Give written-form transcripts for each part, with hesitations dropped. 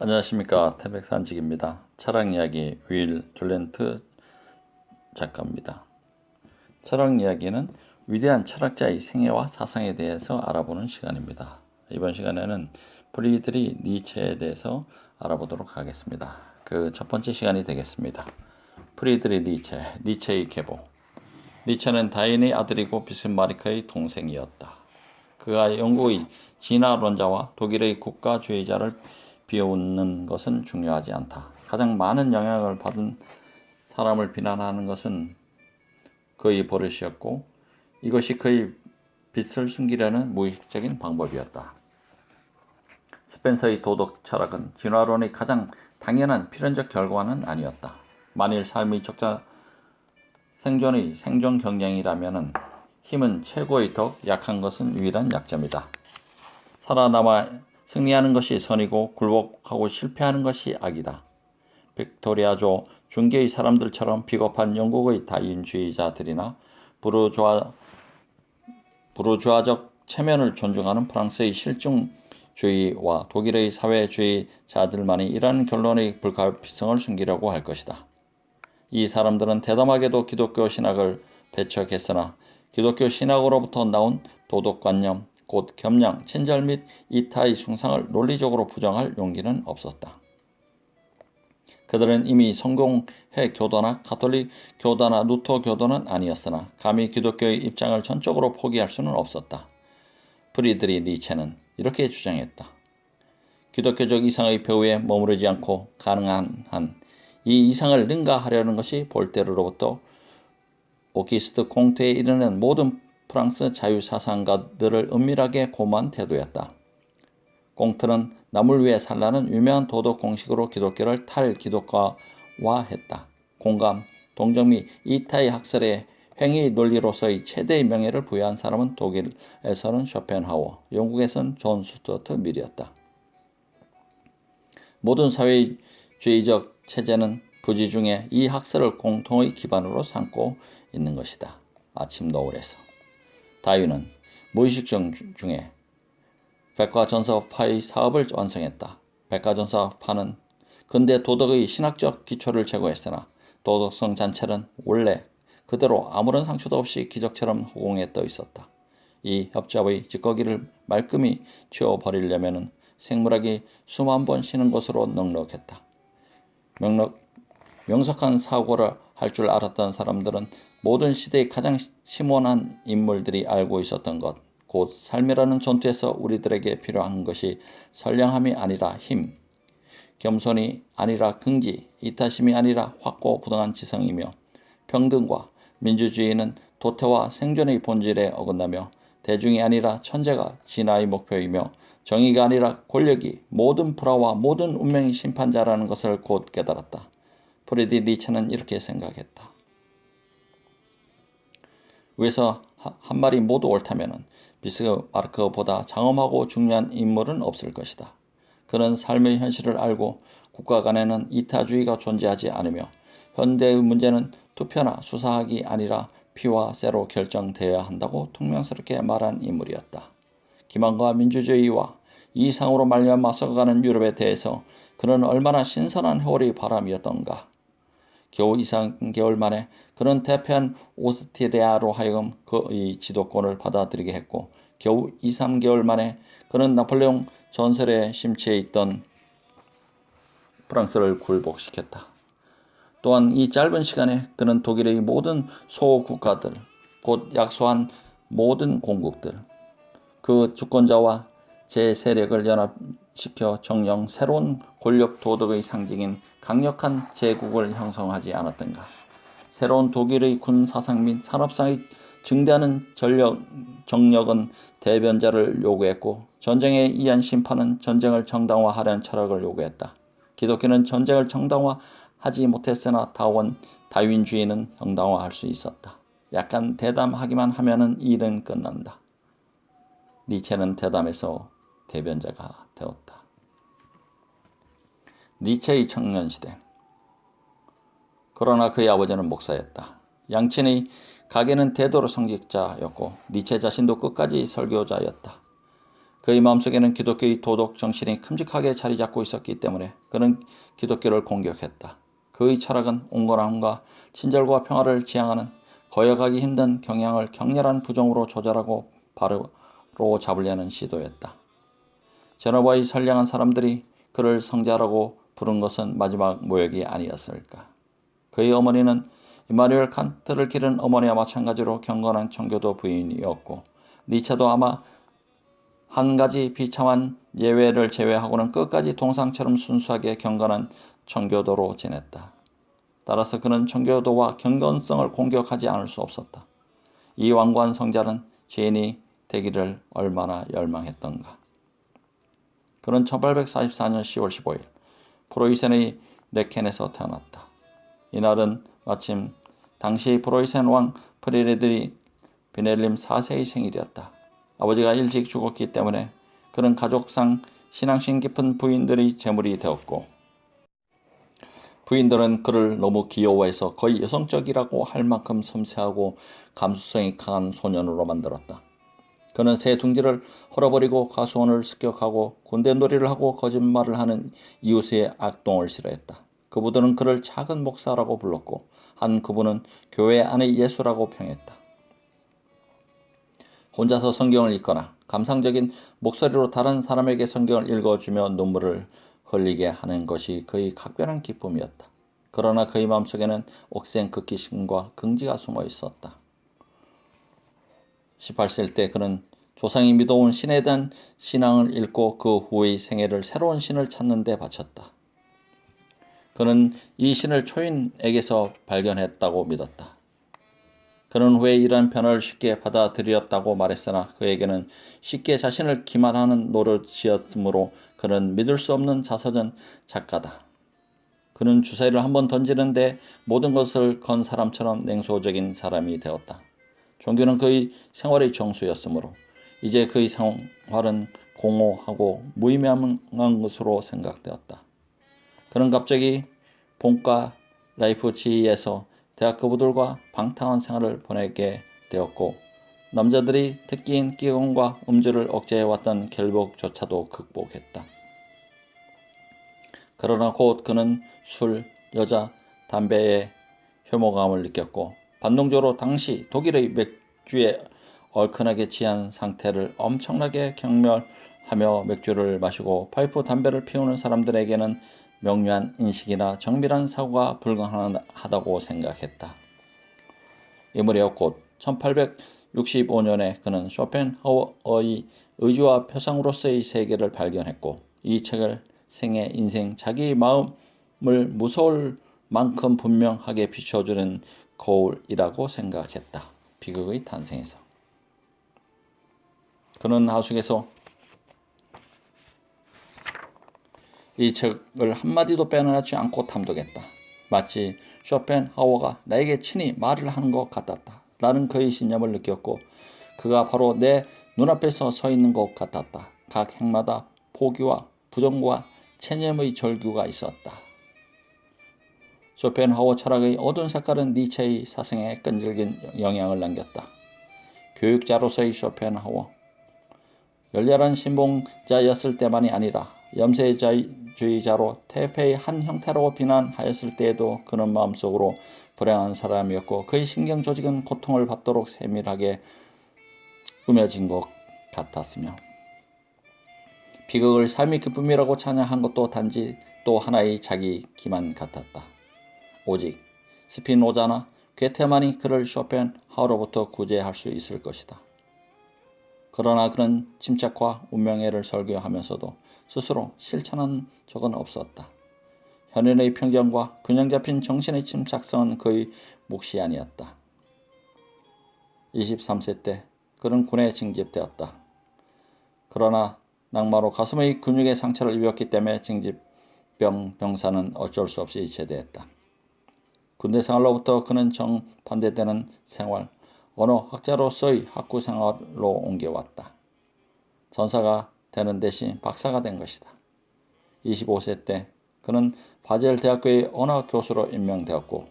안녕하십니까. 태백산직입니다. 철학 이야기 윌 둘렌트 작가입니다. 철학 이야기는 위대한 철학자의 생애와 사상에 대해서 알아보는 시간입니다. 이번 시간에는 프리드리 니체에 대해서 알아보도록 하겠습니다. 그 첫 번째 시간이 되겠습니다. 프리드리 니체, 니체의 계보. 니체는 다인의 아들이고 비스마르크의 동생이었다. 그가 영국의 진화론자와 독일의 국가주의자를 비웃는 것은 중요하지 않다. 가장 많은 영향을 받은 사람을 비난하는 것은 그의 버릇이었고 이것이 그의 빛을 숨기려는 무의식적인 방법이었다. 스펜서의 도덕 철학은 진화론의 가장 당연한 필연적 결과는 아니었다. 만일 삶의 적자 생존의 생존 경쟁이라면 힘은 최고의 덕, 약한 것은 유일한 약점이다. 살아남아 승리하는 것이 선이고 굴복하고 실패하는 것이 악이다. 빅토리아조 중계의 사람들처럼 비겁한 영국의 다인주의자들이나 부르주아적 체면을 존중하는 프랑스의 실증주의와 독일의 사회주의자들만이 이러한 결론의 불가피성을 숨기려고 할 것이다. 이 사람들은 대담하게도 기독교 신학을 배척했으나 기독교 신학으로부터 나온 도덕관념, 곧 겸양, 친절 및 이타의 숭상을 논리적으로 부정할 용기는 없었다. 그들은 이미 성공회 교도나 가톨릭 교도나 루터 교도는 아니었으나 감히 기독교의 입장을 전적으로 포기할 수는 없었다. 프리드리 니체는 이렇게 주장했다. 기독교적 이상의 배후에 머무르지 않고 가능한 한 이 이상을 능가하려는 것이 볼테르로부터 오기스트 콩테에 이르는 모든 프랑스 자유사상가들을 은밀하게 고무한 태도였다. 콩트는 남을 위해 살라는 유명한 도덕 공식으로 기독교를 탈기독화했다. 공감, 동정 및 이타의 학설에 행위 논리로서의 최대의 명예를 부여한 사람은 독일에서는 쇼펜하우어, 영국에서는 존 스튜어트 밀이었다. 모든 사회주의적 체제는 부지 중에 이 학설을 공통의 기반으로 삼고 있는 것이다. 아침 노을에서 다윈은 무의식적 중에 백과전서파의 사업을 완성했다. 백과전서파는 근대 도덕의 신학적 기초를 제고했으나 도덕성 자체는 원래 그대로 아무런 상처도 없이 기적처럼 허공에 떠 있었다. 이 협잡의 찌꺼기를 말끔히 치워버리려면 생물학이 수만 번 쉬는 것으로 넉넉했다. 명석한 사고를 할 줄 알았던 사람들은 모든 시대의 가장 심오한 인물들이 알고 있었던 것, 곧 삶이라는 전투에서 우리들에게 필요한 것이 선량함이 아니라 힘, 겸손이 아니라 긍지, 이타심이 아니라 확고부동한 지성이며 평등과 민주주의는 도태와 생존의 본질에 어긋나며 대중이 아니라 천재가 진화의 목표이며 정의가 아니라 권력이 모든 불화와 모든 운명의 심판자라는 것을 곧 깨달았다. 프리드리 니체는 이렇게 생각했다. 위에서 한 말이 모두 옳다면 비스마르크보다 장엄하고 중요한 인물은 없을 것이다. 그는 삶의 현실을 알고 국가 간에는 이타주의가 존재하지 않으며 현대의 문제는 투표나 수사학이 아니라 피와 쇠로 결정되어야 한다고 퉁명스럽게 말한 인물이었다. 기만과 민주주의와 이상으로 말미암아 맞서가는 유럽에 대해서 그는 얼마나 신선한 해월의 바람이었던가. 겨우 2~3개월 만에 그는 대패한 오스트리아로 하여금 그의 지도권을 받아들이게 했고 겨우 2~3개월 만에 그는 나폴레옹 전설에 심취해 있던 프랑스를 굴복시켰다. 또한 이 짧은 시간에 그는 독일의 모든 소국가들, 곧 약소한 모든 공국들, 그 주권자와 제 세력을 연합시켜 정령 새로운 권력 도덕의 상징인 강력한 제국을 형성하지 않았던가. 새로운 독일의 군 사상 및 산업상의 증대하는 정력은 대변자를 요구했고 전쟁에 의한 심판은 전쟁을 정당화하려는 철학을 요구했다. 기독교는 전쟁을 정당화하지 못했으나 다윈주의는 정당화할 수 있었다. 약간 대담하기만 하면은 일은 끝난다. 니체는 대담에서 대변자가 되었다. 니체의 청년시대. 그러나 그의 아버지는 목사였다. 양친의 가게는 대도로 성직자였고 니체 자신도 끝까지 설교자였다. 그의 마음속에는 기독교의 도덕 정신이 큼직하게 자리 잡고 있었기 때문에 그는 기독교를 공격했다. 그의 철학은 온건함과 친절과 평화를 지향하는 거역하기 힘든 경향을 격렬한 부정으로 조절하고 바로 잡으려는 시도였다. 제노바의 선량한 사람들이 그를 성자라고 부른 것은 마지막 모욕이 아니었을까. 그의 어머니는 이마누엘 칸트를 기른 어머니와 마찬가지로 경건한 청교도 부인이었고 니체도 아마 한 가지 비참한 예외를 제외하고는 끝까지 동상처럼 순수하게 경건한 청교도로 지냈다. 따라서 그는 청교도와 경건성을 공격하지 않을 수 없었다. 이 완고한 성자는 죄인이 되기를 얼마나 열망했던가. 그는 1844년 10월 15일 프로이센의 레켄에서 태어났다. 이날은 마침 당시 프로이센 왕 프리드리히 비넬림 4세의 생일이었다. 아버지가 일찍 죽었기 때문에 그는 가족상 신앙심 깊은 부인들의 제물이 되었고 부인들은 그를 너무 귀여워해서 거의 여성적이라고 할 만큼 섬세하고 감수성이 강한 소년으로 만들었다. 그는 새 둥지를 헐어버리고 가수원을 습격하고 군대놀이를 하고 거짓말을 하는 이웃의 악동을 싫어했다. 그부들은 그를 작은 목사라고 불렀고 한 그분은 교회 안의 예수라고 평했다. 혼자서 성경을 읽거나 감상적인 목소리로 다른 사람에게 성경을 읽어주며 눈물을 흘리게 하는 것이 그의 각별한 기쁨이었다. 그러나 그의 마음속에는 억센 극기심과 긍지가 숨어 있었다. 18세 때 그는 조상이 믿어온 신에 대한 신앙을 잃고 그 후의 생애를 새로운 신을 찾는 데 바쳤다. 그는 이 신을 초인에게서 발견했다고 믿었다. 그는 후에 이러한 변화를 쉽게 받아들였다고 말했으나 그에게는 쉽게 자신을 기만하는 노릇이었으므로 그는 믿을 수 없는 자서전 작가다. 그는 주사위를 한번 던지는데 모든 것을 건 사람처럼 냉소적인 사람이 되었다. 종교는 그의 생활의 정수였으므로 이제 그의 생활은 공허하고 무의미한 것으로 생각되었다. 그는 갑자기 본가 라이프치히에서 대학교부들과 방탕한 생활을 보내게 되었고 남자들이 특기인 끼공과 음주를 억제해왔던 결복조차도 극복했다. 그러나 곧 그는 술, 여자, 담배에 혐오감을 느꼈고 반동적으로 당시 독일의 맥주에 얼큰하게 취한 상태를 엄청나게 경멸하며 맥주를 마시고 파이프 담배를 피우는 사람들에게는 명료한 인식이나 정밀한 사고가 불가능하다고 생각했다. 이 무렵 곧 1865년에 그는 쇼펜하우어의 의지와 표상으로서의 세계를 발견했고 이 책을 생애, 인생, 자기 마음을 무서울 만큼 분명하게 비춰주는 거울이라고 생각했다. 비극의 탄생에서. 그는 하숙에서 이 책을 한마디도 빼놓지 않고 탐독했다. 마치 쇼펜하우어가 나에게 친히 말을 하는 것 같았다. 나는 그의 신념을 느꼈고 그가 바로 내 눈앞에서 서 있는 것 같았다. 각 행마다 포기와 부정과 체념의 절규가 있었다. 쇼펜하우어 철학의 어두운 색깔은 니체의 사상에 끈질긴 영향을 남겼다. 교육자로서의 쇼펜하우어, 열렬한 신봉자였을 때만이 아니라 염세주의자로 태폐의 한 형태라고 비난하였을 때에도 그는 마음속으로 불행한 사람이었고 그의 신경 조직은 고통을 받도록 세밀하게 꾸며진 것 같았으며 비극을 삶의 기쁨이라고 찬양한 것도 단지 또 하나의 자기 기만 같았다. 오직 스피노자나 괴테만이 그를 쇼펜하우어로부터 구제할 수 있을 것이다. 그러나 그는 침착과 운명애를 설교하면서도 스스로 실천한 적은 없었다. 현인의 평정과 균형 잡힌 정신의 침착성은 그의 몫이 아니었다. 23세 때 그는 군에 징집되었다. 그러나 낙마로 가슴의 근육에 상처를 입었기 때문에 징집병사는 어쩔 수 없이 제대했다. 군대 생활로부터 그는 정반대되는 생활, 언어학자로서의 학구 생활로 옮겨왔다. 전사가 되는 대신 박사가 된 것이다. 25세 때 그는 바젤 대학교의 언어 교수로 임명되었고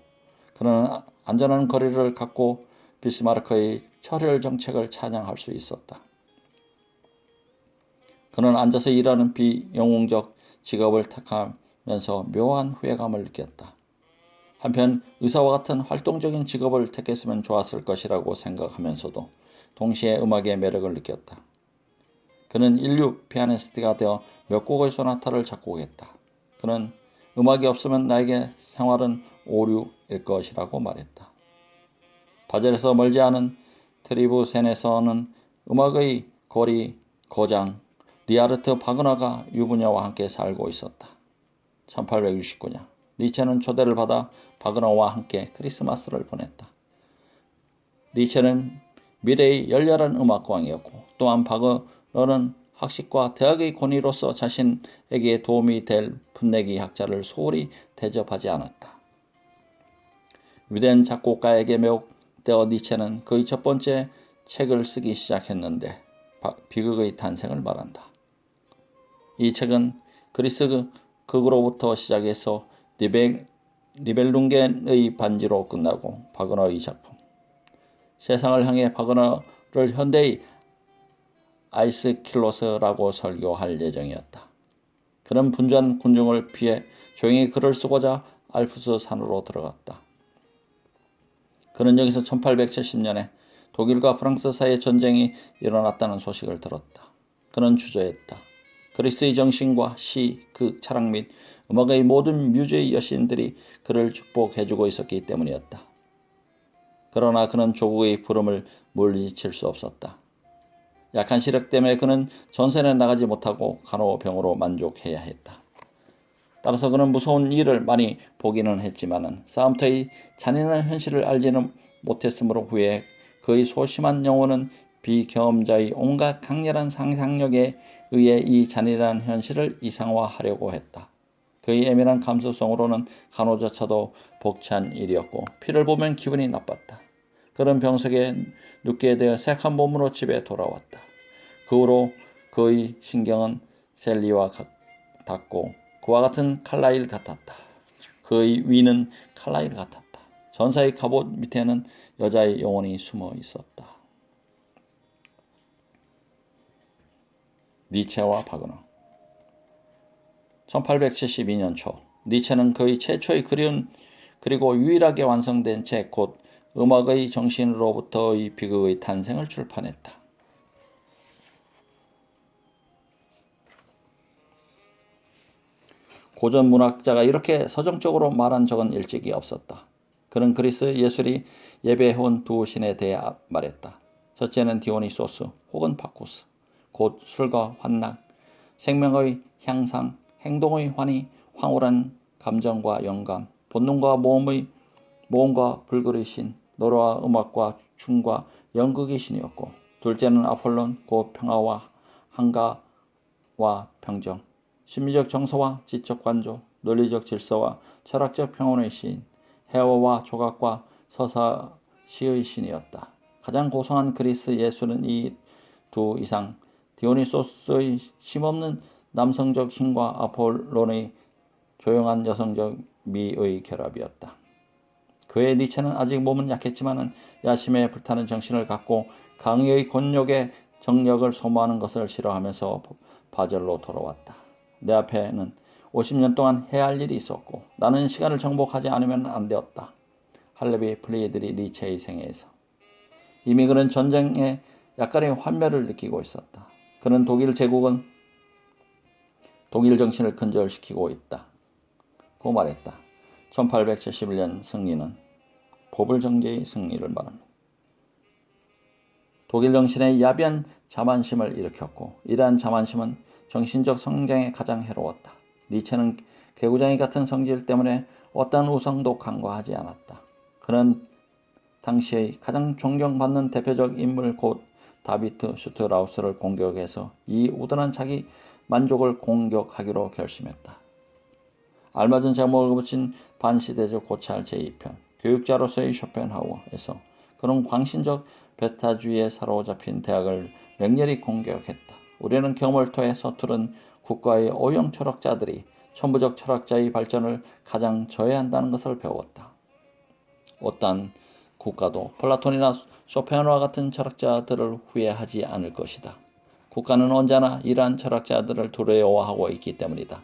그는 안전한 거리를 갖고 비스마르크의 철혈 정책을 찬양할 수 있었다. 그는 앉아서 일하는 비영웅적 직업을 택하면서 묘한 후회감을 느꼈다. 한편 의사와 같은 활동적인 직업을 택했으면 좋았을 것이라고 생각하면서도 동시에 음악의 매력을 느꼈다. 그는 인류 피아니스트가 되어 몇 곡의 소나타를 작곡했다. 그는 음악이 없으면 나에게 생활은 오류일 것이라고 말했다. 바젤에서 멀지 않은 트리브센에서는 음악의 거리 거장 리하르트 바그너가 유부녀와 함께 살고 있었다. 1869년 니체는 초대를 받아 바그너와 함께 크리스마스를 보냈다. 니체는 미래의 열렬한 음악광이었고 또한 바그너는 학식과 대학의 권위로서 자신에게 도움이 될 풋내기 학자를 소홀히 대접하지 않았다. 위대한 작곡가에게 매혹되어 니체는 그의 첫 번째 책을 쓰기 시작했는데 비극의 탄생을 말한다. 이 책은 그리스 극으로부터 시작해서 니벨룽겐의 반지로 끝나고 바그너의 작품. 세상을 향해 바그너를 현대의 아이스킬로스라고 설교할 예정이었다. 그는 분주한 군중을 피해 조용히 글을 쓰고자 알프스 산으로 들어갔다. 그는 여기서 1870년에 독일과 프랑스 사이에 전쟁이 일어났다는 소식을 들었다. 그는 주저했다. 그리스의 정신과 시, 극, 철학 및 음악의 모든 뮤즈의 여신들이 그를 축복해주고 있었기 때문이었다. 그러나 그는 조국의 부름을 물리칠 수 없었다. 약한 시력 때문에 그는 전선에 나가지 못하고 간호병으로 만족해야 했다. 따라서 그는 무서운 일을 많이 보기는 했지만 싸움터의 잔인한 현실을 알지는 못했으므로 후에 그의 소심한 영혼은 비경험자의 온갖 강렬한 상상력에 의해 이 잔인한 현실을 이상화하려고 했다. 그의 예민한 감수성으로는 간호조차도 벅찬 일이었고 피를 보면 기분이 나빴다. 그는 병석에 눕게 되어 새약한 몸으로 집에 돌아왔다. 그 후로 그의 신경은 셀리와 같았고 그와 같은 칼라일 같았다. 그의 위는 칼라일 같았다. 전사의 갑옷 밑에는 여자의 영혼이 숨어 있었다. 니체와 바그너 1872년 초 니체는 그의 최초의 그리고 유일하게 완성된 책 곧 음악의 정신으로부터의 비극의 탄생을 출판했다. 고전 문학자가 이렇게 서정적으로 말한 적은 일찍이 없었다. 그는 그리스 예술이 예배해온 두 신에 대해 말했다. 첫째는 디오니소스 혹은 바쿠스, 곧 술과 환락, 생명의 향상, 행동의 환희, 황홀한 감정과 영감, 본능과 모험과 불굴의 신, 노래와 음악과 춤과 연극의 신이었고, 둘째는 아폴론, 곧 평화와 한가와 평정, 심리적 정서와 지적 관조, 논리적 질서와 철학적 평온의 신, 해어와 조각과 서사시의 신이었다. 가장 고상한 그리스 예술은 이 두 이상 디오니소스의 심없는 남성적 힘과 아폴론의 조용한 여성적 미의 결합이었다. 그의 니체는 아직 몸은 약했지만 야심에 불타는 정신을 갖고 강의의 곤욕의 정력을 소모하는 것을 싫어하면서 바젤로 돌아왔다. 내 앞에는 50년 동안 해야 할 일이 있었고 나는 시간을 정복하지 않으면 안 되었다. 할레비 프리드리 니체의 생애에서 이미 그는 전쟁의 약간의 환멸을 느끼고 있었다. 그는 독일 제국은 독일 정신을 근절시키고 있다. 고 말했다. 1871년 승리는 보불정제의 승리를 말합니다. 독일 정신의 야비한 자만심을 일으켰고 이러한 자만심은 정신적 성장에 가장 해로웠다. 니체는 개구장이 같은 성질 때문에 어떠한 우상도 간과하지 않았다. 그는 당시의 가장 존경받는 대표적 인물 곧 다비트 슈트라우스를 공격해서 이 우둔한 자기 만족을 공격하기로 결심했다. 알맞은 제목을 붙인 반시대적 고찰 제2편 교육자로서의 쇼펜하우어에서 그는 광신적 베타주의에 사로잡힌 대학을 맹렬히 공격했다. 우리는 경험을 통해 서투른 국가의 오형 철학자들이 천부적 철학자의 발전을 가장 저해한다는 것을 배웠다. 어떠한 국가도 플라톤이나 쇼펜하우어 같은 철학자들을 후회하지 않을 것이다. 국가는 언제나 이러한 철학자들을 두려워하고 있기 때문이다.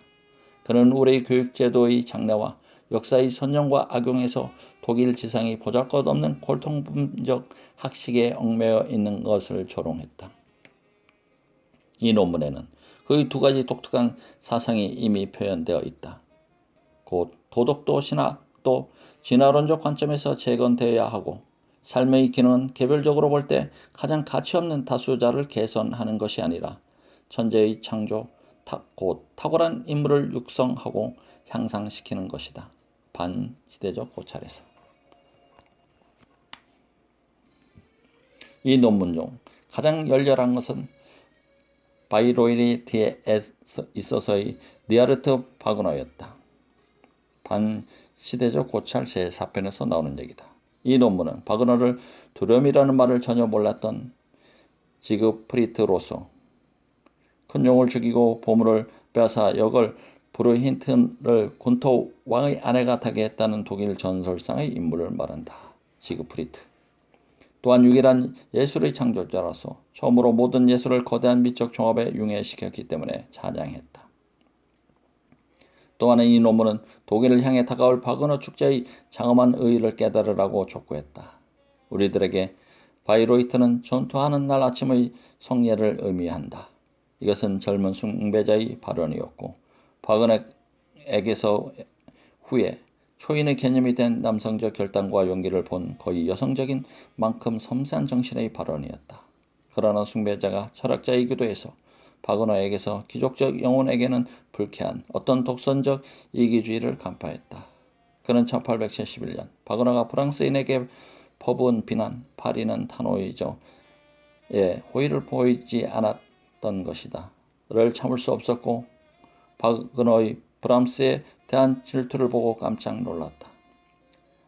그는 우리 교육제도의 장래와 역사의 선정과 악용에서 독일 지상이 보잘것없는 골통품적 학식에 얽매여 있는 것을 조롱했다. 이 논문에는 그의 두 가지 독특한 사상이 이미 표현되어 있다. 곧 도덕도 신학도 진화론적 관점에서 재건되어야 하고 삶의 기능은 개별적으로 볼 때 가장 가치없는 다수자를 개선하는 것이 아니라 천재의 창조, 곧 탁월한 인물을 육성하고 향상시키는 것이다. 반시대적 고찰에서. 이 논문 중 가장 열렬한 것은 바이로이티에 있어서의 리하르트 바그너였다. 반시대적 고찰 제4편에서 나오는 얘기다. 이 논문은 바그너를 두려움이라는 말을 전혀 몰랐던 지그프리트로서 큰 용을 죽이고 보물을 빼앗아 역을 브루힌트를 군토 왕의 아내가 타게 했다는 독일 전설상의 인물을 말한다. 지그프리트. 또한 유일한 예술의 창조자로서 처음으로 모든 예술을 거대한 미적 종합에 융해시켰기 때문에 찬양했다. 또한 이 논문은 독일을 향해 다가올 바그너 축제의 장엄한 의의를 깨달으라고 촉구했다. 우리들에게 바이로이트는 전투하는 날 아침의 성례를 의미한다. 이것은 젊은 숭배자의 발언이었고 바그너에게서 후에 초인의 개념이 된 남성적 결단과 용기를 본 거의 여성적인 만큼 섬세한 정신의 발언이었다. 그러나 숭배자가 철학자이기도 해서 바그너에게서 기족적 영혼에게는 불쾌한 어떤 독선적 이기주의를 간파했다. 그는 1871년 바그너가 프랑스인에게 퍼부은 비난, 파리는 타노이저에 호의를 보이지 않았던 것이다. 를 참을 수 없었고 바그너의 브람스에 대한 질투를 보고 깜짝 놀랐다.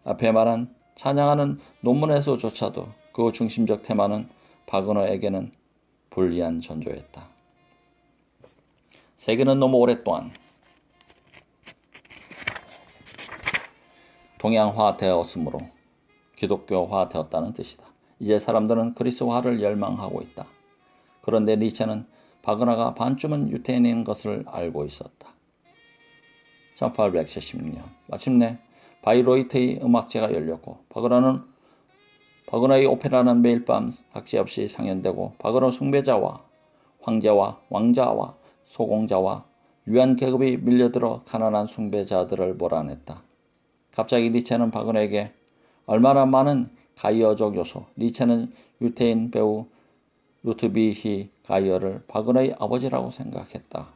앞에 말한 찬양하는 논문에서조차도 그 중심적 테마는 바그너에게는 불리한 전조였다. 세계는 너무 오랫동안 동양화되었으므로 기독교화되었다는 뜻이다. 이제 사람들은 그리스도화를 열망하고 있다. 그런데 니체는 바그너가 반쯤은 유태인인 것을 알고 있었다. 1876년 마침내 바이로이트의 음악제가 열렸고 바그너의 오페라는 매일 밤 학제없이 상연되고 바그너 숭배자와 황제와 왕자와 소공자와 유한 계급이 밀려들어 가난한 숭배자들을 몰아냈다. 갑자기 니체는 바그너에게 얼마나 많은 가이어적 요소, 니체는 유태인 배우 루트비히 가이어를 바그너의 아버지라고 생각했다.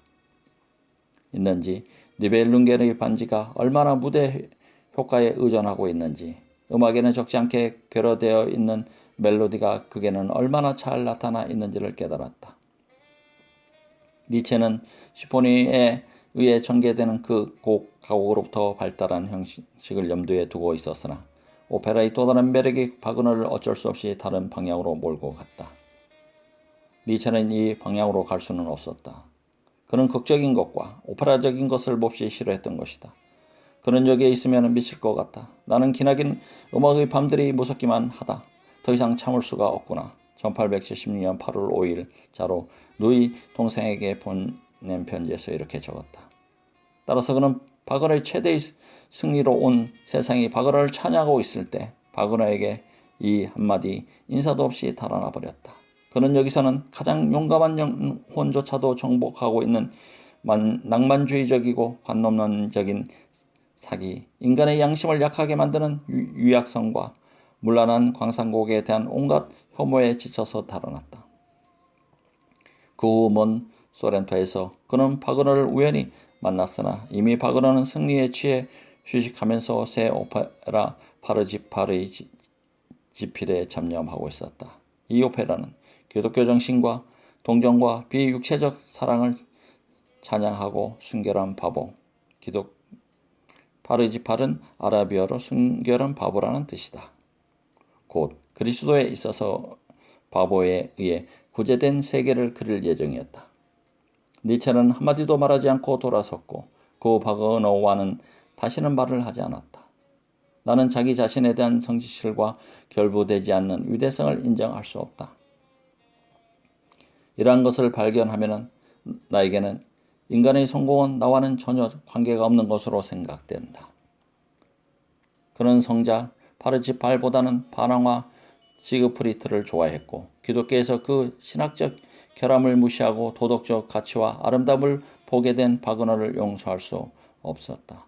있는지 니벨룽겐의 반지가 얼마나 무대 효과에 의존하고 있는지 음악에는 적지 않게 결여되어 있는 멜로디가 극에는 얼마나 잘 나타나 있는지를 깨달았다. 니체는 시포니에 의해 전개되는 그 가곡으로부터 발달한 형식을 염두에 두고 있었으나 오페라의 또 다른 매력이 바그너를 어쩔 수 없이 다른 방향으로 몰고 갔다. 니체는 이 방향으로 갈 수는 없었다. 그는 극적인 것과 오페라적인 것을 몹시 싫어했던 것이다. 그는 여기에 있으면 미칠 것 같다. 나는 기나긴 음악의 밤들이 무섭기만 하다. 더 이상 참을 수가 없구나. 1876년 8월 5일 자로 누이 동생에게 보낸 편지에서 이렇게 적었다. 따라서 그는 바그너의 최대의 승리로 온 세상이 바그너를 찬양하고 있을 때 바그너에게 이 한마디 인사도 없이 달아나 버렸다. 그는 여기서는 가장 용감한 영혼조차도 정복하고 있는 낭만주의적이고 관념론적인 사기, 인간의 양심을 약하게 만드는 유약성과 문란한 광산곡에 대한 온갖 혐오에 지쳐서 달아났다. 그 후 먼 소렌토에서 그는 바그너를 우연히 만났으나 이미 바그너는 승리에 취해 휴식하면서 새 오페라 파르지파르의 집필에 전념하고 있었다. 이 오페라는 기독교 정신과 동정과 비육체적 사랑을 찬양하고 순결한 바보, 파르지팔은 아라비어로 순결한 바보라는 뜻이다. 곧 그리스도에 있어서 바보에 의해 구제된 세계를 그릴 예정이었다. 니체는 한마디도 말하지 않고 돌아섰고 그 바그너와는 다시는 말을 하지 않았다. 나는 자기 자신에 대한 성실과 결부되지 않는 위대성을 인정할 수 없다. 이러한 것을 발견하면 나에게는 인간의 성공은 나와는 전혀 관계가 없는 것으로 생각된다. 그는 성자 파르지팔보다는 반항화 지그프리트를 좋아했고 기독교에서 그 신학적 결함을 무시하고 도덕적 가치와 아름다움을 보게 된 바그너를 용서할 수 없었다.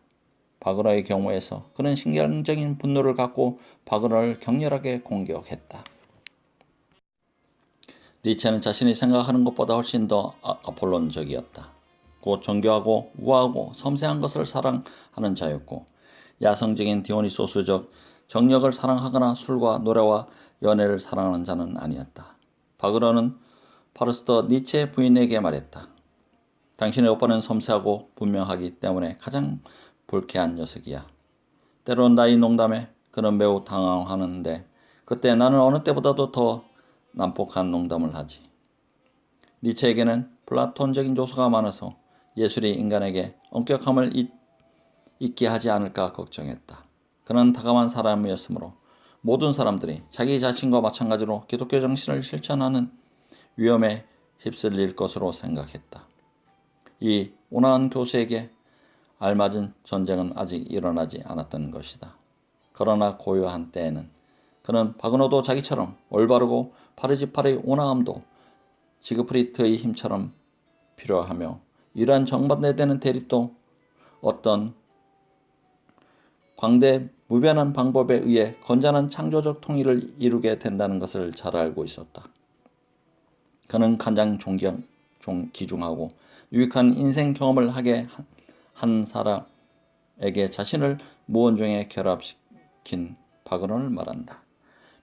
바그너의 경우에서 그는 신경적인 분노를 갖고 바그너를 격렬하게 공격했다. 니체는 자신이 생각하는 것보다 훨씬 더 아폴론적이었다. 곧 정교하고 우아하고 섬세한 것을 사랑하는 자였고 야성적인 디오니소스적 정력을 사랑하거나 술과 노래와 연애를 사랑하는 자는 아니었다. 바그너는 파르스터 니체 부인에게 말했다. 당신의 오빠는 섬세하고 분명하기 때문에 가장 불쾌한 녀석이야. 때론 나의 농담에 그는 매우 당황하는데 그때 나는 어느 때보다도 더 난폭한 농담을 하지. 니체에게는 플라톤적인 요소가 많아서 예술이 인간에게 엄격함을 잊게 하지 않을까 걱정했다. 그는 다감한 사람이었으므로 모든 사람들이 자기 자신과 마찬가지로 기독교 정신을 실천하는 위험에 휩쓸릴 것으로 생각했다. 이 온화한 교수에게 알맞은 전쟁은 아직 일어나지 않았던 것이다. 그러나 고요한 때에는 그는 바그너도 자기처럼 올바르고 파르지팔의 온화함도 지그프리트의 힘처럼 필요하며 이러한 정반대되는 대립도 어떤 광대 무변한 방법에 의해 건전한 창조적 통일을 이루게 된다는 것을 잘 알고 있었다. 그는 가장 기중하고 유익한 인생 경험을 하게 한 사람에게 자신을 무언중에 결합시킨 바그너를 말한다.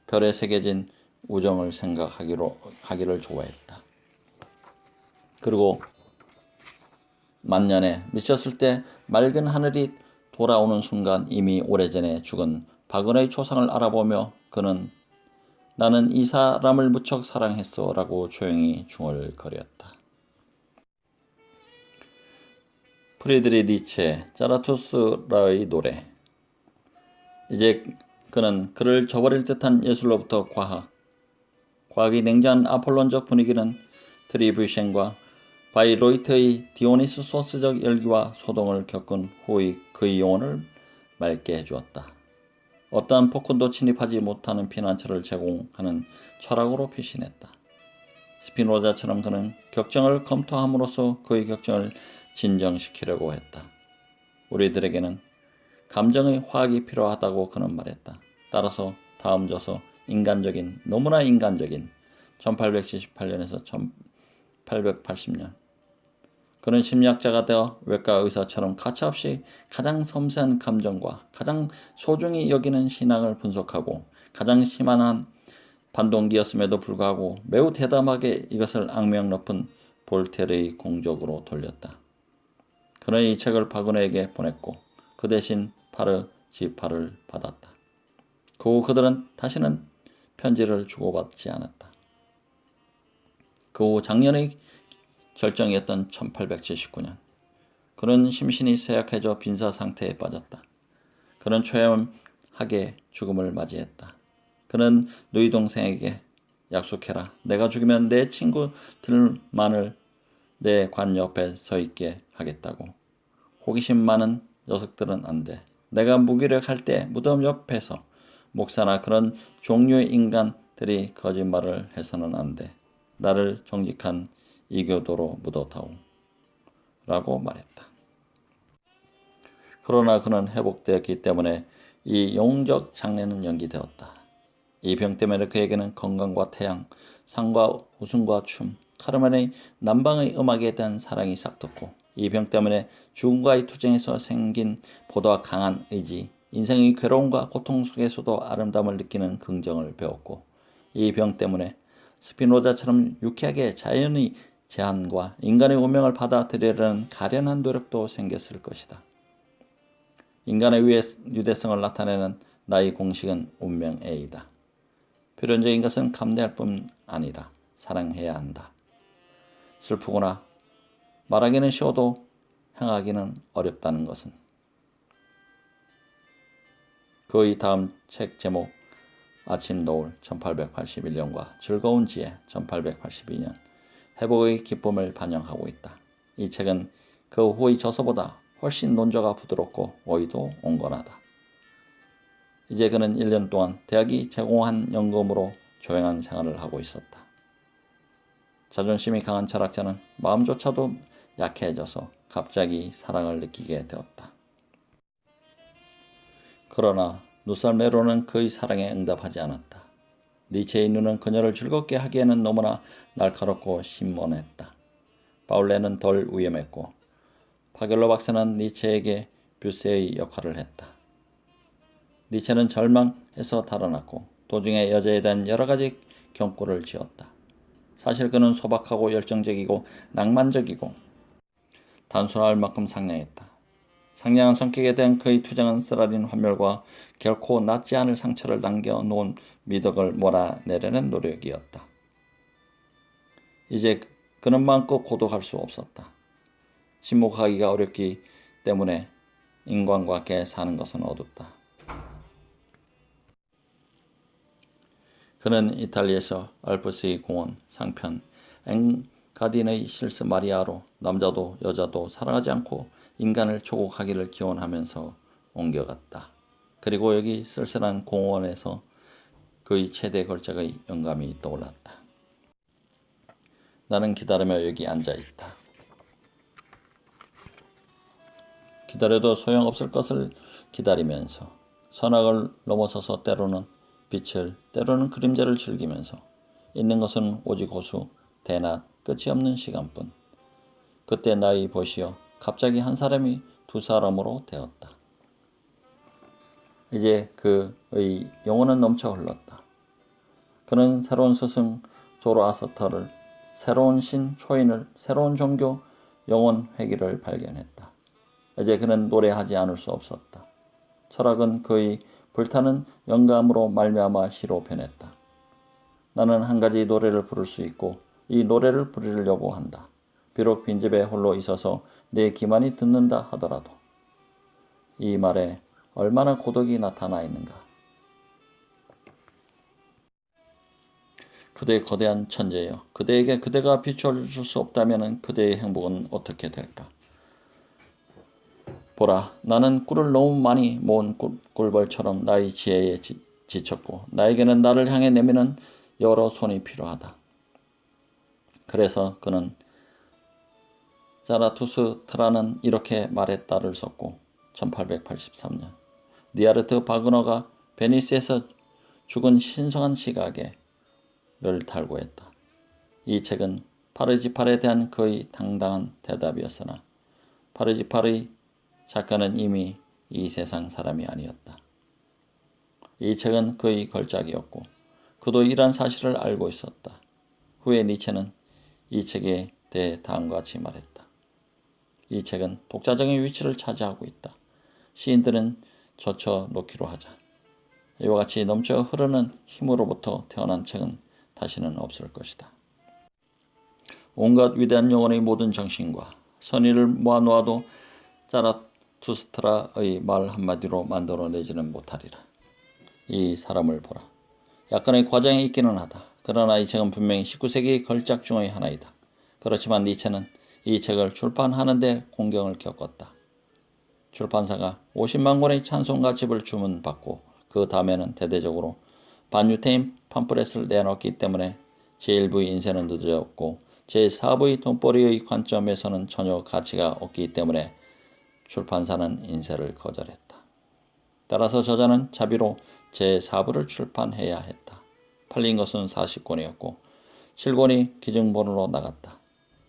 별에 새겨진 우정을 생각하기를 좋아했다. 그리고 만년에 미쳤을 때 맑은 하늘이 돌아오는 순간 이미 오래전에 죽은 바그너의 초상을 알아보며 그는 나는 이 사람을 무척 사랑했어 라고 조용히 중얼거렸다. 프리드리 니체 자라투스라의 노래. 이제 그는 그를 저버릴 듯한 예술로부터 과학이 냉정한 아폴론적 분위기는 트리뷰션과 바이로이트의 디오니소스적 열기와 소동을 겪은 후의 그의 영혼을 맑게 해주었다. 어떠한 폭군도 침입하지 못하는 피난처를 제공하는 철학으로 피신했다. 스피노자처럼 그는 격정을 검토함으로써 그의 격정을 진정시키려고 했다. 우리들에게는 감정의 화학이 필요하다고 그는 말했다. 따라서 다음 저서 너무나 인간적인 1878년에서 1880년 그는 심리학자가 되어 외과 의사처럼 가차없이 가장 섬세한 감정과 가장 소중히 여기는 신앙을 분석하고 가장 심한 반동기였음에도 불구하고 매우 대담하게 이것을 악명 높은 볼테르의 공적으로 돌렸다. 그는 이 책을 바그너에게 보냈고 그 대신 파르지팔을 받았다. 그 후 그들은 다시는 편지를 주고받지 않았다. 그 후 작년의 절정이었던 1879년 그는 심신이 쇠약해져 빈사 상태에 빠졌다. 그는 초연하게 죽음을 맞이했다. 그는 누이 동생에게 약속해라. 내가 죽으면 내 친구들만을 내 관 옆에 서 있게 하겠다고. 호기심 많은 녀석들은 안 돼. 내가 무기력할 때 무덤 옆에서 목사나 그런 종류의 인간들이 거짓말을 해서는 안 돼. 나를 정직한 이교도로 묻어다오. 라고 말했다. 그러나 그는 회복되었기 때문에 이 영웅적 장례는 연기되었다. 이 병 때문에 그에게는 건강과 태양, 상과 웃음과 춤, 카르멘의 남방의 음악에 대한 사랑이 싹텄고 이 병 때문에 죽음과의 투쟁에서 생긴 보다 강한 의지, 인생의 괴로움과 고통 속에서도 아름다움을 느끼는 긍정을 배웠고 이 병 때문에 스피노자처럼 유쾌하게 자연의 제한과 인간의 운명을 받아들이려는 가련한 노력도 생겼을 것이다. 인간의 유대성을 나타내는 나의 공식은 운명애이다. 필연적인 것은 감내할 뿐 아니라 사랑해야 한다. 슬프구나. 말하기는 쉬워도 행하기는 어렵다는 것은. 그의 다음 책 제목 아침 노을 1881년과 즐거운 지혜 1882년 회복의 기쁨을 반영하고 있다. 이 책은 그 후의 저서보다 훨씬 논조가 부드럽고 어휘도 온건하다. 이제 그는 1년 동안 대학이 제공한 연금으로 조용한 생활을 하고 있었다. 자존심이 강한 철학자는 마음조차도 약해져서 갑자기 사랑을 느끼게 되었다. 그러나 누살메로는 그의 사랑에 응답하지 않았다. 니체의 눈은 그녀를 즐겁게 하기에는 너무나 날카롭고 신mon했다. 바울레는 덜 위험했고 파겔로 박사는 니체에게 뷰세의 역할을 했다. 니체는 절망에서 달아났고 도중에 여자에 대한 여러 가지 경고를 지었다. 사실 그는 소박하고 열정적이고 낭만적이고 단순할 만큼 상냥했다. 상냥한 성격에 대한 그의 투정은 쓰라린 환멸과 결코 낫지 않을 상처를 남겨놓은 미덕을 몰아내려는 노력이었다. 이제 그는 마음껏 고독할 수 없었다. 침묵하기가 어렵기 때문에 인간과 함께 사는 것은 어둡다. 그는 이탈리아에서 알프스의 공원 상편 엔가딘의 실스 마리아로 남자도 여자도 사랑하지 않고 인간을 조국하기를 기원하면서 옮겨갔다. 그리고 여기 쓸쓸한 공원에서 그의 최대 걸작의 영감이 떠올랐다. 나는 기다리며 여기 앉아있다. 기다려도 소용없을 것을 기다리면서 선악을 넘어서서 때로는 빛을 때로는 그림자를 즐기면서 있는 것은 오직 호수, 대낮, 끝이 없는 시간뿐. 그때 나의 보시어 갑자기 한 사람이 두 사람으로 되었다. 이제 그의 영혼은 넘쳐 흘렀다. 그는 새로운 스승 조로아스터를, 새로운 신 초인을, 새로운 종교 영혼 회기를 발견했다. 이제 그는 노래하지 않을 수 없었다. 철학은 그의 불타는 영감으로 말미암아 시로 변했다. 나는 한 가지 노래를 부를 수 있고 이 노래를 부르려고 한다. 비록 빈집에 홀로 있어서 내 기만이 듣는다 하더라도. 이 말에 얼마나 고독이 나타나 있는가. 그대 거대한 천재여, 그대에게 그대가 비춰줄 수 없다면 그대의 행복은 어떻게 될까? 보라, 나는 꿀을 너무 많이 모은 꿀벌처럼 나의 지혜에 지쳤고 나에게는 나를 향해 내미는 여러 손이 필요하다. 그래서 그는 자라투스트라는 이렇게 말했다를 썼고 1883년 니하르트 바그너가 베니스에서 죽은 신성한 시각에 를 탈고했다. 이 책은 파르지팔에 대한 그의 당당한 대답이었으나 파르지팔의 작가는 이미 이 세상 사람이 아니었다. 이 책은 그의 걸작이었고 그도 이러한 사실을 알고 있었다. 후에 니체는 이 책에 대해 다음과 같이 말했다. 이 책은 독자적인 위치를 차지하고 있다. 시인들은 젖혀놓기로 하자. 이와 같이 넘쳐 흐르는 힘으로부터 태어난 책은 다시는 없을 것이다. 온갖 위대한 영혼의 모든 정신과 선의를 모아놓아도 자라투스트라의 말 한마디로 만들어내지는 못하리라. 이 사람을 보라. 약간의 과장이 있기는 하다. 그러나 이 책은 분명히 19세기 걸작 중의 하나이다. 그렇지만 니체는 이 책을 출판하는 데 공경을 겪었다. 출판사가 50만 권의 찬송가집을 주문받고 그 다음에는 대대적으로 반유태인 팜프렛을 내놓기 때문에 제1부의 인쇄는 늦어졌고 제4부의 돈벌이의 관점에서는 전혀 가치가 없기 때문에 출판사는 인쇄를 거절했다. 따라서 저자는 자비로 제4부를 출판해야 했다. 팔린 것은 40권이었고 7권이 기증본으로 나갔다.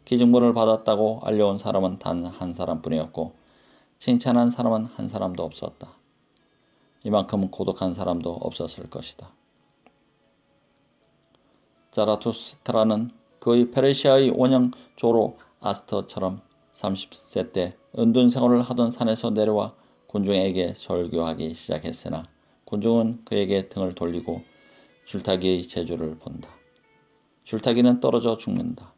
기증본을 받았다고 알려온 사람은 단 한 사람뿐이었고 칭찬한 사람은 한 사람도 없었다. 이만큼 고독한 사람도 없었을 것이다. 자라투스트라는 그의 페르시아의 원형 조로아스터처럼 30세 때 은둔 생활을 하던 산에서 내려와 군중에게 설교하기 시작했으나 군중은 그에게 등을 돌리고 줄타기의 재주를 본다. 줄타기는 떨어져 죽는다.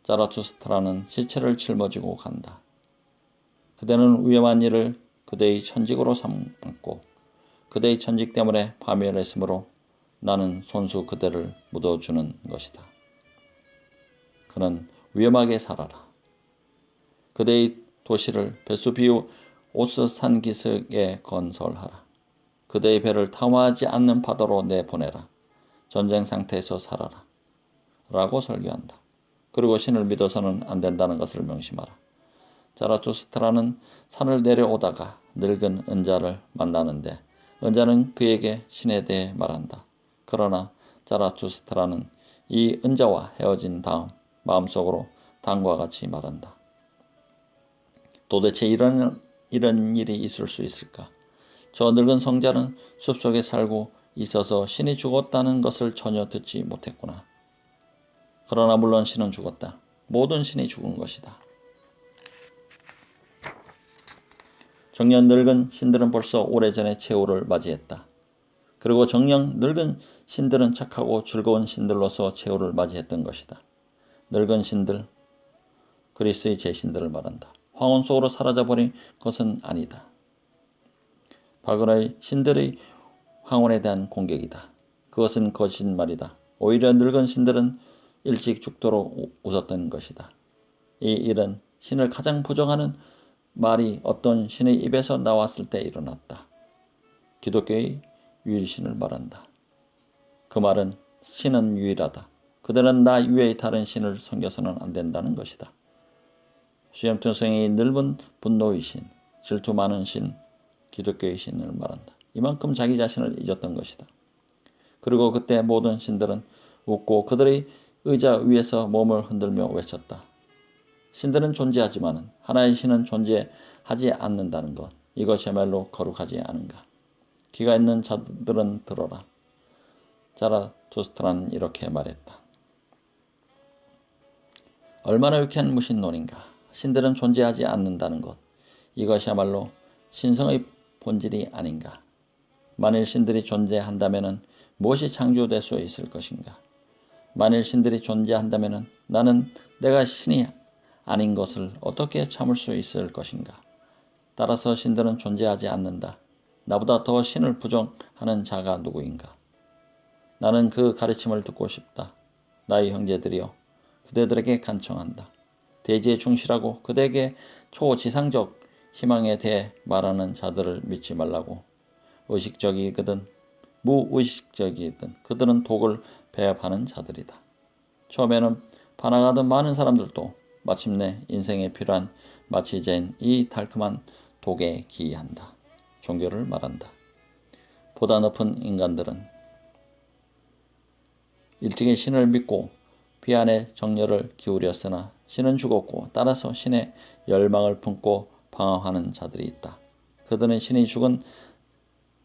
자라투스트라는 시체를 짊어지고 간다. 그대는 위험한 일을 그대의 천직으로 삼고 그대의 천직 때문에 파멸했으므로 나는 손수 그대를 묻어주는 것이다. 그는 위험하게 살아라. 그대의 도시를 베수비우 오스산기슭에 건설하라. 그대의 배를 탐험하지 않는 바다로 내보내라. 전쟁 상태에서 살아라. 라고 설교한다. 그리고 신을 믿어서는 안 된다는 것을 명심하라. 자라투스트라는 산을 내려오다가 늙은 은자를 만나는데 은자는 그에게 신에 대해 말한다. 그러나 자라투스트라는 이 은자와 헤어진 다음 마음속으로 다음과 같이 말한다. 도대체 이런 일이 있을 수 있을까? 저 늙은 성자는 숲속에 살고 있어서 신이 죽었다는 것을 전혀 듣지 못했구나. 그러나 물론 신은 죽었다. 모든 신이 죽은 것이다. 정녕 늙은 신들은 벌써 오래전에 최후를 맞이했다. 그리고 정녕 늙은 신들은 착하고 즐거운 신들로서 최후를 맞이했던 것이다. 늙은 신들, 그리스의 제신들을 말한다. 황혼 속으로 사라져버린 것은 아니다. 바그라의 신들의 황혼에 대한 공격이다. 그것은 거짓말이다. 오히려 늙은 신들은 일찍 죽도록 웃었던 것이다. 이 일은 신을 가장 부정하는 말이 어떤 신의 입에서 나왔을 때 일어났다. 기독교의 유일신을 말한다. 그 말은 신은 유일하다. 그들은 나 이외의 다른 신을 섬겨서는 안 된다는 것이다. 수염투성이 넓은 분노의 신, 질투 많은 신, 기독교의 신을 말한다. 이만큼 자기 자신을 잊었던 것이다. 그리고 그때 모든 신들은 웃고 그들의 의자 위에서 몸을 흔들며 외쳤다. 신들은 존재하지만 하나의 신은 존재하지 않는다는 것, 이것이야말로 거룩하지 않은가. 귀가 있는 자들은 들어라. 자라투스트라는 이렇게 말했다. 얼마나 유쾌한 무신론인가. 신들은 존재하지 않는다는 것, 이것이야말로 신성의 본질이 아닌가. 만일 신들이 존재한다면 무엇이 창조될 수 있을 것인가. 만일 신들이 존재한다면 나는 내가 신이 아닌 것을 어떻게 참을 수 있을 것인가. 따라서 신들은 존재하지 않는다. 나보다 더 신을 부정하는 자가 누구인가. 나는 그 가르침을 듣고 싶다. 나의 형제들이여, 그대들에게 간청한다. 대지에 충실하고 그대에게 초지상적 희망에 대해 말하는 자들을 믿지 말라고. 의식적이거든 무의식적이든 그들은 독을 배합하는 자들이다. 처음에는 반항하던 많은 사람들도 마침내 인생에 필요한 마취제인 이 달콤한 독에 기이한다. 종교를 말한다. 보다 높은 인간들은 일찍이 신을 믿고 비안의 정열을 기울였으나 신은 죽었고 따라서 신의 열망을 품고 방황하는 자들이 있다. 그들은 신이 죽은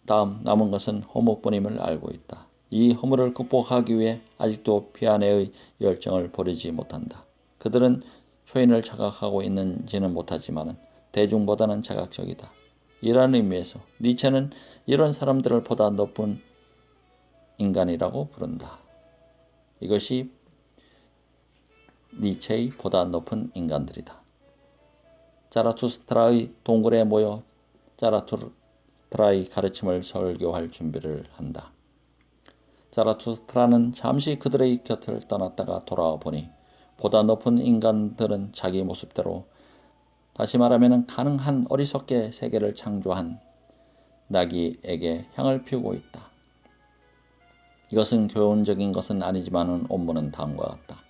다음 남은 것은 허무뿐임을 알고 있다. 이 허무를 극복하기 위해 아직도 비안의 열정을 버리지 못한다. 그들은 초인을 자각하고 있는지는 못하지만 대중보다는 자각적이다. 이러한 의미에서 니체는 이런 사람들을 보다 높은 인간이라고 부른다. 이것이 니체의 보다 높은 인간들이다. 자라투스트라의 동굴에 모여 자라투스트라의 가르침을 설교할 준비를 한다. 자라투스트라는 잠시 그들의 곁을 떠났다가 돌아와 보니 보다 높은 인간들은 자기 모습대로, 다시 말하면 가능한 어리석게 세계를 창조한 나귀에게 향을 피우고 있다. 이것은 교훈적인 것은 아니지만 원문은 다음과 같다.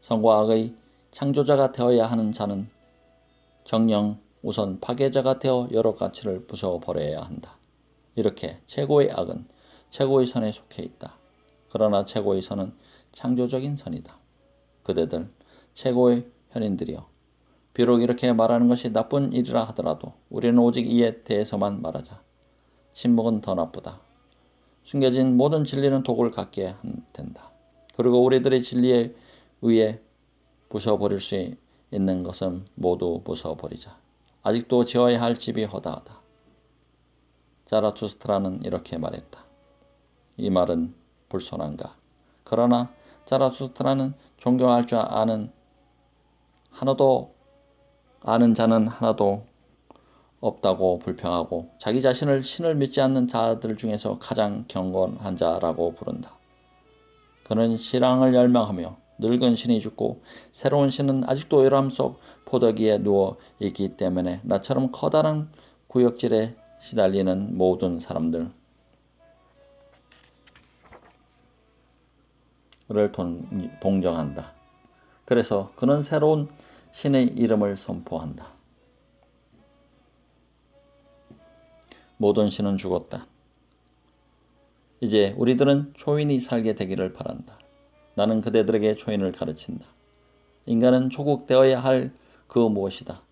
선과 악의 창조자가 되어야 하는 자는 정녕 우선 파괴자가 되어 여러 가치를 부숴버려야 한다. 이렇게 최고의 악은 최고의 선에 속해 있다. 그러나 최고의 선은 창조적인 선이다. 그대들 최고의 현인들이여, 비록 이렇게 말하는 것이 나쁜 일이라 하더라도 우리는 오직 이에 대해서만 말하자. 침묵은 더 나쁘다. 숨겨진 모든 진리는 독을 갖게 된다. 그리고 우리들의 진리에 의해 부숴버릴 수 있는 것은 모두 부숴버리자. 아직도 지어야 할 집이 허다하다. 자라투스트라는 이렇게 말했다. 이 말은 불손한가? 그러나 자라투스트라는 존경할 줄 아는 자는 하나도 없다고 불평하고 자기 자신을 신을 믿지 않는 자들 중에서 가장 경건한 자라고 부른다. 그는 신앙을 열망하며 늙은 신이 죽고 새로운 신은 아직도 요람 속 포도기에 누워 있기 때문에 나처럼 커다란 구역질에 시달리는 모든 사람들을 동정한다. 그래서 그는 새로운 신의 이름을 선포한다. 모든 신은 죽었다. 이제 우리들은 초인이 살게 되기를 바란다. 나는 그대들에게 초인을 가르친다. 인간은 초국되어야 할 그 무엇이다.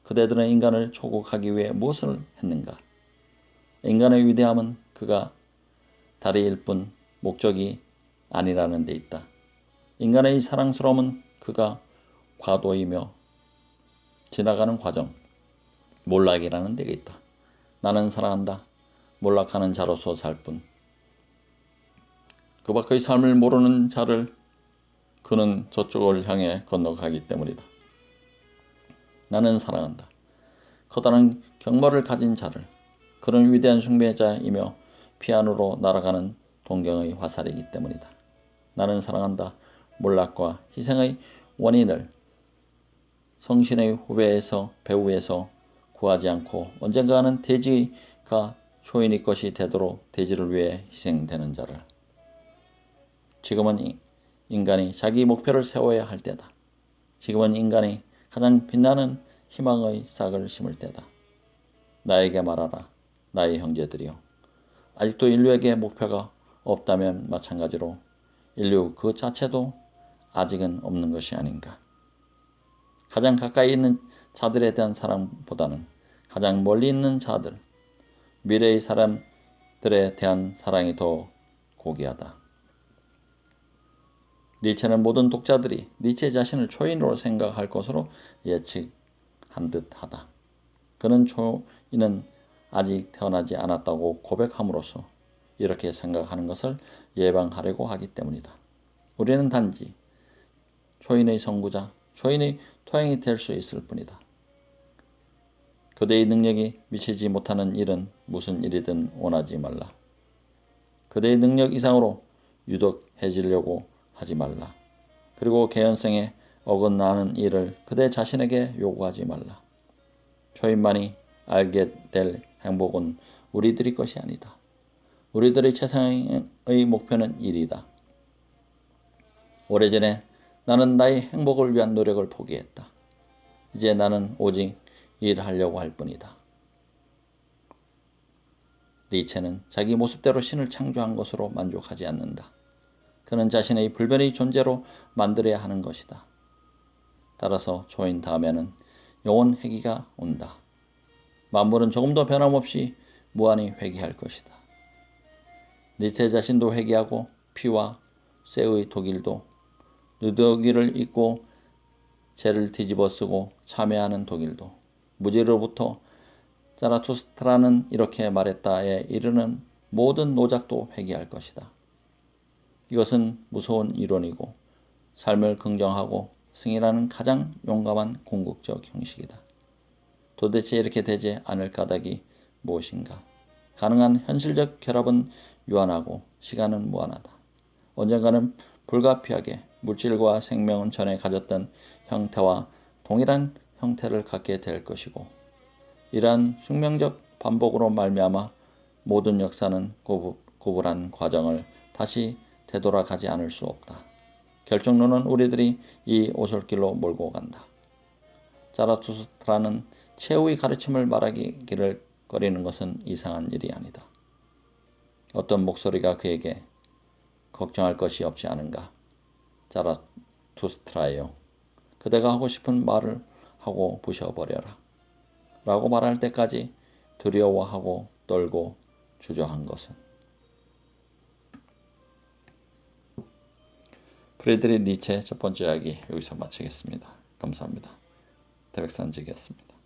그대들은 인간을 초국하기 위해 무엇을 했는가? 인간의 위대함은 그가 다리일 뿐 목적이 아니라는 데 있다. 인간의 사랑스러움은 그가 과도이며 지나가는 과정, 몰락이라는 데 있다. 나는 사랑한다. 몰락하는 자로서 살 뿐. 그 밖의 삶을 모르는 자를 그는 저쪽을 향해 건너가기 때문이다. 나는 사랑한다. 커다란 경머를 가진 자를. 그는 위대한 숭배자이며 피아노로 날아가는 동경의 화살이기 때문이다. 나는 사랑한다. 몰락과 희생의 원인을 성신의 후배에서 배후에서 구하지 않고 언젠가는 대지가 초인의 것이 되도록 대지를 위해 희생되는 자를. 지금은 인간이 자기 목표를 세워야 할 때다. 지금은 인간이 가장 빛나는 희망의 싹을 심을 때다. 나에게 말하라. 나의 형제들이여. 아직도 인류에게 목표가 없다면 마찬가지로 인류 그 자체도 아직은 없는 것이 아닌가. 가장 가까이 있는 자들에 대한 사랑보다는 가장 멀리 있는 자들, 미래의 사람들에 대한 사랑이 더 고귀하다. 니체는 모든 독자들이 니체 자신을 초인으로 생각할 것으로 예측한 듯하다. 그는 초인은 아직 태어나지 않았다고 고백함으로써 이렇게 생각하는 것을 예방하려고 하기 때문이다. 우리는 단지 초인의 선구자, 초인의 토양이 될 수 있을 뿐이다. 그대의 능력이 미치지 못하는 일은 무슨 일이든 원하지 말라. 그대의 능력 이상으로 유독해지려고 하지 말라. 그리고 개연성에 어긋나는 일을 그대 자신에게 요구하지 말라. 초인만이 알게 될 행복은 우리들의 것이 아니다. 우리들의 최상의 목표는 일이다. 오래전에 나는 나의 행복을 위한 노력을 포기했다. 이제 나는 오직 일하려고 할 뿐이다. 니체는 자기 모습대로 신을 창조한 것으로 만족하지 않는다. 그는 자신의 불변의 존재로 만들어야 하는 것이다. 따라서 초인 다음에는 영원 회귀가 온다. 만물은 조금도 변함없이 무한히 회귀할 것이다. 니체 자신도 회귀하고 피와 쇠의 독일도 누더기를 입고 죄를 뒤집어 쓰고 참회하는 독일도 무지로부터 자라투스트라는 이렇게 말했다에 이르는 모든 노작도 회귀할 것이다. 이것은 무서운 이론이고 삶을 긍정하고 승인하는 가장 용감한 궁극적 형식이다. 도대체 이렇게 되지 않을 까닭이 무엇인가? 가능한 현실적 결합은 유한하고 시간은 무한하다. 언젠가는 불가피하게 물질과 생명은 전에 가졌던 형태와 동일한 형태를 갖게 될 것이고 이러한 숙명적 반복으로 말미암아 모든 역사는 구불한 과정을 다시 되돌아가지 않을 수 없다. 결정론은 우리들이 이 오솔길로 몰고 간다. 자라투스트라는 최후의 가르침을 말하기를 꺼리는 것은 이상한 일이 아니다. 어떤 목소리가 그에게 걱정할 것이 없지 않은가? 자라투스트라예요. 그대가 하고 싶은 말을 하고 부셔버려라. 라고 말할 때까지 두려워하고 떨고 주저한 것은. 프리드리히 니체 첫 번째 이야기 여기서 마치겠습니다. 감사합니다. 태백산직이었습니다.